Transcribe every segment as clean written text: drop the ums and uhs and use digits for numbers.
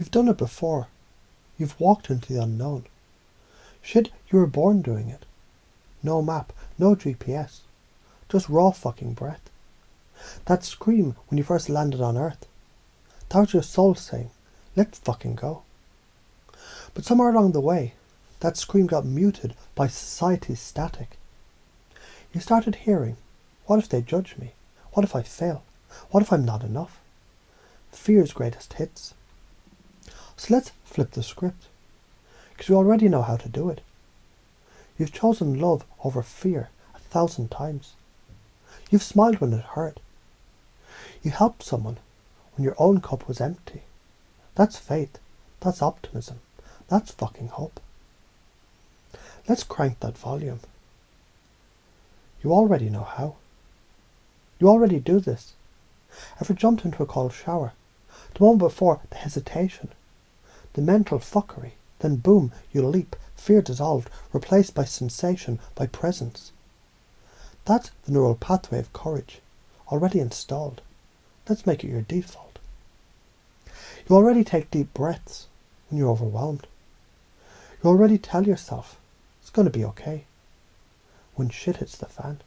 You've done it before. You've walked into the unknown. Shit, you were born doing it. No map, no GPS. Just raw fucking breath. That scream when you first landed on Earth. That was your soul saying, let's fucking go. But somewhere along the way, that scream got muted by society's static. You started hearing, what if they judge me? What if I fail? What if I'm not enough? Fear's greatest hits. So let's flip the script, because you already know how to do it. You've chosen love over fear 1,000 times. You've smiled when it hurt. You helped someone when your own cup was empty. That's faith. That's optimism. That's fucking hope. Let's crank that volume. You already know how. You already do this. Ever jumped into a cold shower? The moment before, the hesitation. The mental fuckery. Then boom, you leap. Fear dissolved, replaced by sensation, by presence. That's the neural pathway of courage, already installed. Let's make it your default. You already take deep breaths when you're overwhelmed. You already tell yourself, it's going to be okay, when shit hits the fan.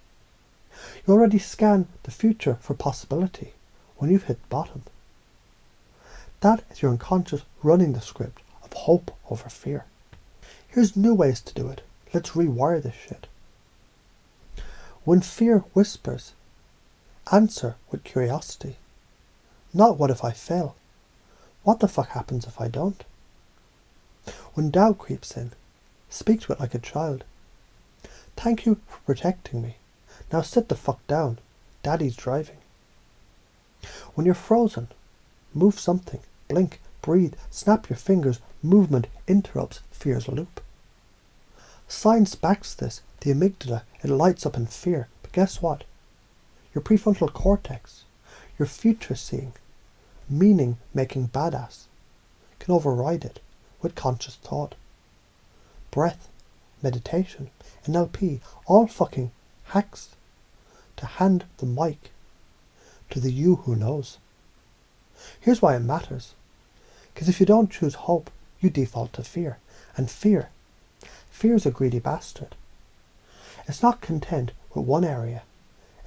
You already scan the future for possibility when you've hit bottom. That is your unconscious running the script of hope over fear. Here's new ways to do it. Let's rewire this shit. When fear whispers, answer with curiosity. Not what if I fail? What the fuck happens if I don't? When doubt creeps in, speak to it like a child. Thank you for protecting me. Now sit the fuck down. Daddy's driving. When you're frozen, move something. Blink, breathe, snap your fingers. Movement interrupts fear's loop. Science backs this. The amygdala, it lights up in fear. But guess what? Your prefrontal cortex, your future seeing, meaning making badass, can override it with conscious thought. Breath, meditation, NLP, all fucking hacks to hand the mic to the you who knows. Here's why it matters. Because if you don't choose hope, you default to fear. And fear is a greedy bastard. It's not content with one area.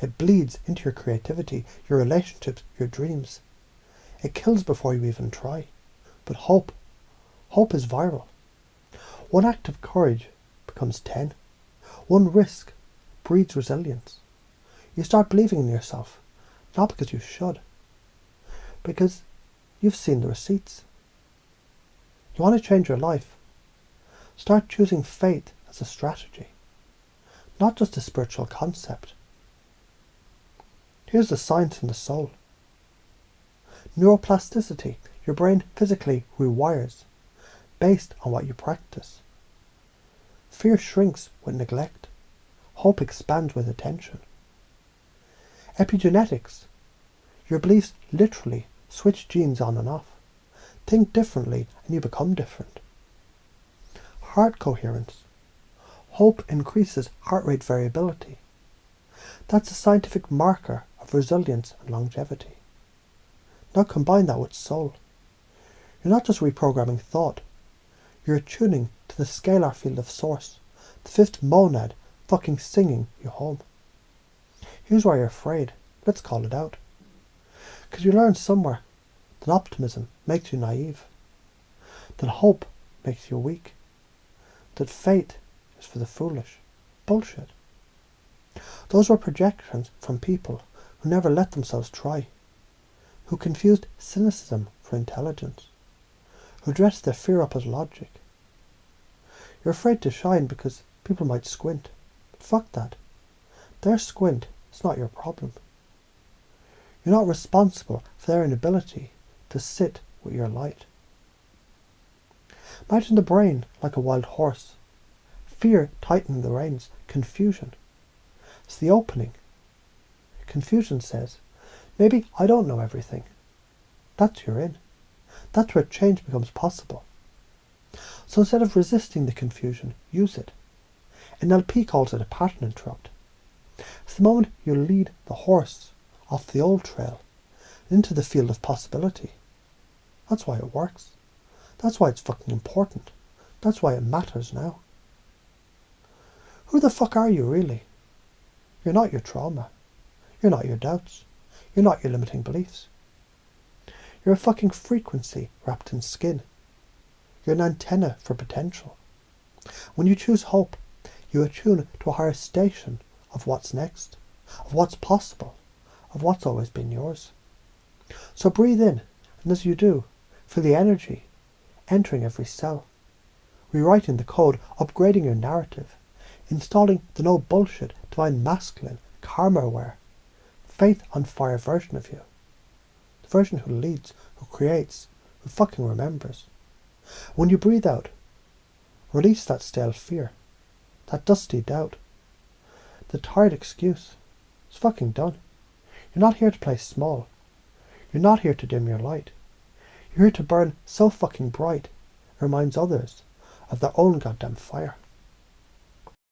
It bleeds into your creativity, your relationships, your dreams. It kills before you even try. But hope is viral. One act of courage becomes 10. One risk breeds resilience. You start believing in yourself, not because you should, because you've seen the receipts. You want to change your life? Start choosing faith as a strategy, not just a spiritual concept. Here's the science in the soul. Neuroplasticity, your brain physically rewires based on what you practice. Fear shrinks with neglect. Hope expands with attention. Epigenetics, your beliefs literally switch genes on and off. Think differently and you become different. Heart coherence. Hope increases heart rate variability. That's a scientific marker of resilience and longevity. Now combine that with soul. You're not just reprogramming thought. You're attuning to the scalar field of source, the fifth monad fucking singing you home. Here's why you're afraid. Let's call it out. Because you learned somewhere that optimism makes you naive, that hope makes you weak, that faith is for the foolish. Bullshit. Those were projections from people who never let themselves try, who confused cynicism for intelligence, who dressed their fear up as logic. You're afraid to shine because people might squint. But fuck that. Their squint is not your problem. You're not responsible for their inability to sit with your light. Imagine the brain like a wild horse. Fear tightening the reins. Confusion. It's the opening. Confusion says, maybe I don't know everything. That's you're in. That's where change becomes possible. So instead of resisting the confusion, use it. NLP calls it a pattern interrupt. It's the moment you lead the horse off the old trail into the field of possibility. That's why it works. That's why it's fucking important. That's why it matters now. Who the fuck are you, really? You're not your trauma. You're not your doubts. You're not your limiting beliefs. You're a fucking frequency wrapped in skin. You're an antenna for potential. When you choose hope, you attune to a higher station of what's next, of what's possible, of what's always been yours. So breathe in, and as you do, feel the energy entering every cell, rewriting the code, upgrading your narrative, installing the no bullshit, divine masculine, karma-aware, faith on fire version of you. The version who leads, who creates, who fucking remembers. When you breathe out, release that stale fear, that dusty doubt, the tired excuse. It's fucking done. You're not here to play small. You're not here to dim your light. You're here to burn so fucking bright it reminds others of their own goddamn fire.